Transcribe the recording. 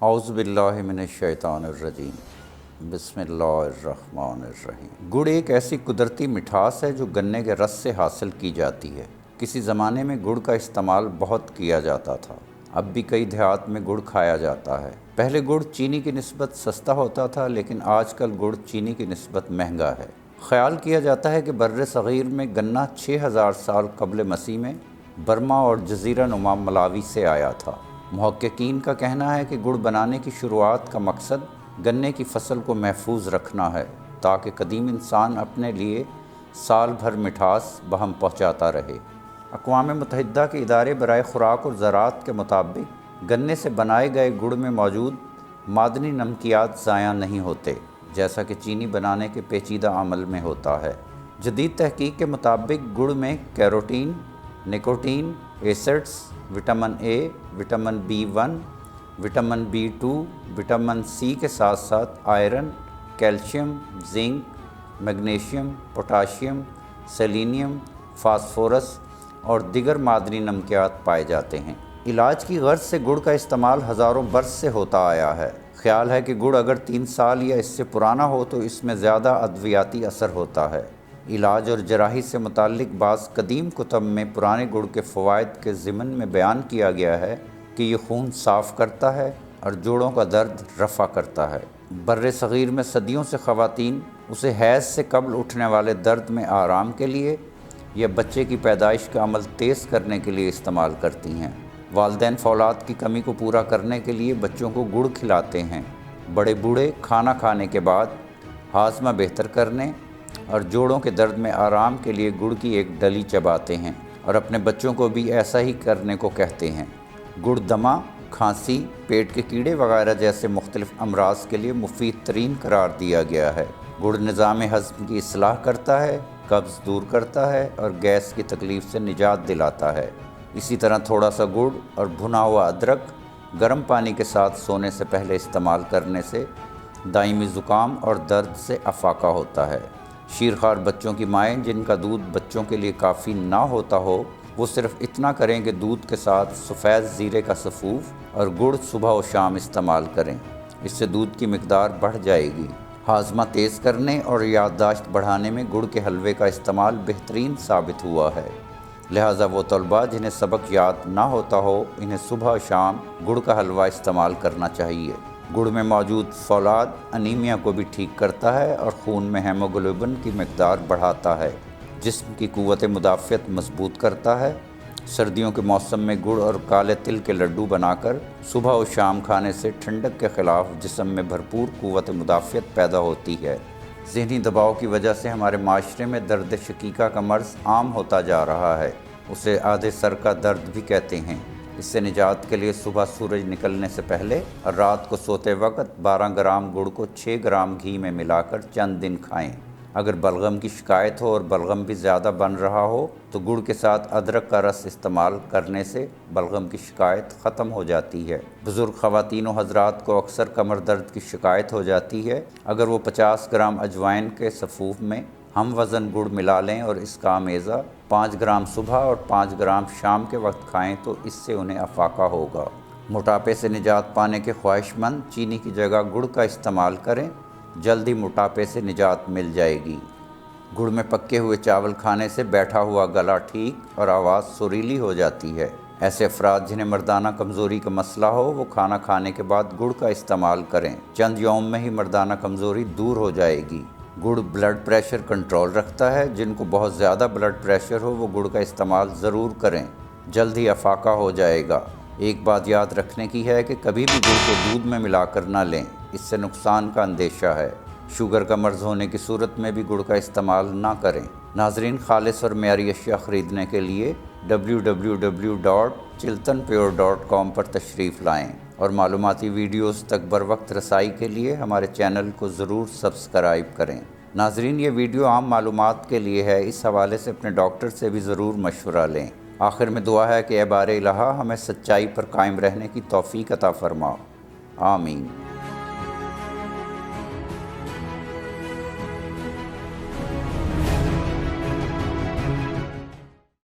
اعوذ باللہ من الشیطان الرجیم بسم اللہ الرحمن الرحیم۔ گڑ ایک ایسی قدرتی مٹھاس ہے جو گنے کے رس سے حاصل کی جاتی ہے۔ کسی زمانے میں گڑ کا استعمال بہت کیا جاتا تھا، اب بھی کئی دیہات میں گڑ کھایا جاتا ہے۔ پہلے گڑ چینی کی نسبت سستا ہوتا تھا، لیکن آج کل گڑ چینی کی نسبت مہنگا ہے۔ خیال کیا جاتا ہے کہ بر صغیر میں گنا 6000 سال قبل مسیح میں برما اور جزیرہ نما ملاوی سے آیا تھا۔ محققین کا کہنا ہے کہ گڑ بنانے کی شروعات کا مقصد گنے کی فصل کو محفوظ رکھنا ہے تاکہ قدیم انسان اپنے لیے سال بھر مٹھاس بہم پہنچاتا رہے۔ اقوام متحدہ کے ادارے برائے خوراک اور زراعت کے مطابق گنے سے بنائے گئے گڑ میں موجود معدنی نمکیات ضائع نہیں ہوتے، جیسا کہ چینی بنانے کے پیچیدہ عمل میں ہوتا ہے۔ جدید تحقیق کے مطابق گڑ میں carotene, nicotine, acids, vitamin A, vitamin B1، vitamin B2، vitamin C کے ساتھ ساتھ iron, calcium, zinc, magnesium, potassium, selenium, phosphorus اور دیگر معدنی نمکیات پائے جاتے ہیں۔ علاج کی غرض سے گڑ کا استعمال ہزاروں برس سے ہوتا آیا ہے۔ خیال ہے کہ گڑ اگر 3 سال یا اس سے پرانا ہو تو اس میں زیادہ ادویاتی اثر ہوتا ہے۔ علاج اور جراحی سے متعلق بعض قدیم کتب میں پرانے گڑ کے فوائد کے ضمن میں بیان کیا گیا ہے کہ یہ خون صاف کرتا ہے اور جوڑوں کا درد رفع کرتا ہے۔ بر صغیر میں صدیوں سے خواتین اسے حیض سے قبل اٹھنے والے درد میں آرام کے لیے یا بچے کی پیدائش کا عمل تیز کرنے کے لیے استعمال کرتی ہیں۔ والدین فولاد کی کمی کو پورا کرنے کے لیے بچوں کو گڑ کھلاتے ہیں۔ بڑے بوڑھے کھانا کھانے کے بعد ہاضمہ بہتر کرنے اور جوڑوں کے درد میں آرام کے لیے گڑ کی ایک ڈلی چباتے ہیں اور اپنے بچوں کو بھی ایسا ہی کرنے کو کہتے ہیں۔ گڑ دمہ، کھانسی، پیٹ کے کیڑے وغیرہ جیسے مختلف امراض کے لیے مفید ترین قرار دیا گیا ہے۔ گڑ نظام ہضم کی اصلاح کرتا ہے، قبض دور کرتا ہے اور گیس کی تکلیف سے نجات دلاتا ہے۔ اسی طرح تھوڑا سا گڑ اور بھنا ہوا ادرک گرم پانی کے ساتھ سونے سے پہلے استعمال کرنے سے دائمی زکام اور درد سے افاقہ ہوتا ہے۔ شیرخوار بچوں کی مائیں جن کا دودھ بچوں کے لیے کافی نہ ہوتا ہو، وہ صرف اتنا کریں کہ دودھ کے ساتھ سفید زیرے کا سفوف اور گڑ صبح و شام استعمال کریں۔ اس سے دودھ کی مقدار بڑھ جائے گی۔ ہاضمہ تیز کرنے اور یادداشت بڑھانے میں گڑ کے حلوے کا استعمال بہترین ثابت ہوا ہے، لہٰذا وہ طلباء جنہیں سبق یاد نہ ہوتا ہو انہیں صبح و شام گڑ کا حلوہ استعمال کرنا چاہیے۔ گڑ میں موجود فولاد انیمیا کو بھی ٹھیک کرتا ہے اور خون میں ہیموگلوبن کی مقدار بڑھاتا ہے، جسم کی قوت مدافعت مضبوط کرتا ہے۔ سردیوں کے موسم میں گڑ اور کالے تل کے لڈو بنا کر صبح و شام کھانے سے ٹھنڈک کے خلاف جسم میں بھرپور قوت مدافعت پیدا ہوتی ہے۔ ذہنی دباؤ کی وجہ سے ہمارے معاشرے میں درد شقیقہ کا مرض عام ہوتا جا رہا ہے، اسے آدھے سر کا درد بھی کہتے ہیں۔ اس سے نجات کے لیے صبح سورج نکلنے سے پہلے اور رات کو سوتے وقت 12 گرام گڑ کو 6 گرام گھی میں ملا کر چند دن کھائیں۔ اگر بلغم کی شکایت ہو اور بلغم بھی زیادہ بن رہا ہو تو گڑ کے ساتھ ادرک کا رس استعمال کرنے سے بلغم کی شکایت ختم ہو جاتی ہے۔ بزرگ خواتین و حضرات کو اکثر کمر درد کی شکایت ہو جاتی ہے، اگر وہ 50 گرام اجوائن کے سفوف میں ہم وزن گڑ ملا لیں اور اس کا امیزہ 5 گرام صبح اور 5 گرام شام کے وقت کھائیں تو اس سے انہیں افاقہ ہوگا۔ موٹاپے سے نجات پانے کے خواہش مند چینی کی جگہ گڑ کا استعمال کریں، جلد ہی موٹاپے سے نجات مل جائے گی۔ گڑ میں پکے ہوئے چاول کھانے سے بیٹھا ہوا گلا ٹھیک اور آواز سریلی ہو جاتی ہے۔ ایسے افراد جنہیں مردانہ کمزوری کا مسئلہ ہو وہ کھانا کھانے کے بعد گڑ کا استعمال کریں، چند یوم میں ہی مردانہ کمزوری دور ہو جائے گی۔ گڑ بلڈ پریشر کنٹرول رکھتا ہے، جن کو بہت زیادہ بلڈ پریشر ہو وہ گڑ کا استعمال ضرور کریں، جلد ہی افاقہ ہو جائے گا۔ ایک بات یاد رکھنے کی ہے کہ کبھی بھی گڑ کو دودھ میں ملا کر نہ لیں، اس سے نقصان کا اندیشہ ہے۔ شوگر کا مرض ہونے کی صورت میں بھی گڑ کا استعمال نہ کریں۔ ناظرین، خالص اور معیاری اشیاء خریدنے کے لیے www.chiltanpure.com پر تشریف لائیں اور معلوماتی ویڈیوز تک بر وقت رسائی کے لیے ہمارے چینل کو ضرور سبسکرائب کریں۔ ناظرین، یہ ویڈیو عام معلومات کے لیے ہے، اس حوالے سے اپنے ڈاکٹر سے بھی ضرور مشورہ لیں۔ آخر میں دعا ہے کہ اے بار الہ ہمیں سچائی پر قائم رہنے کی توفیق عطا فرما، آمین۔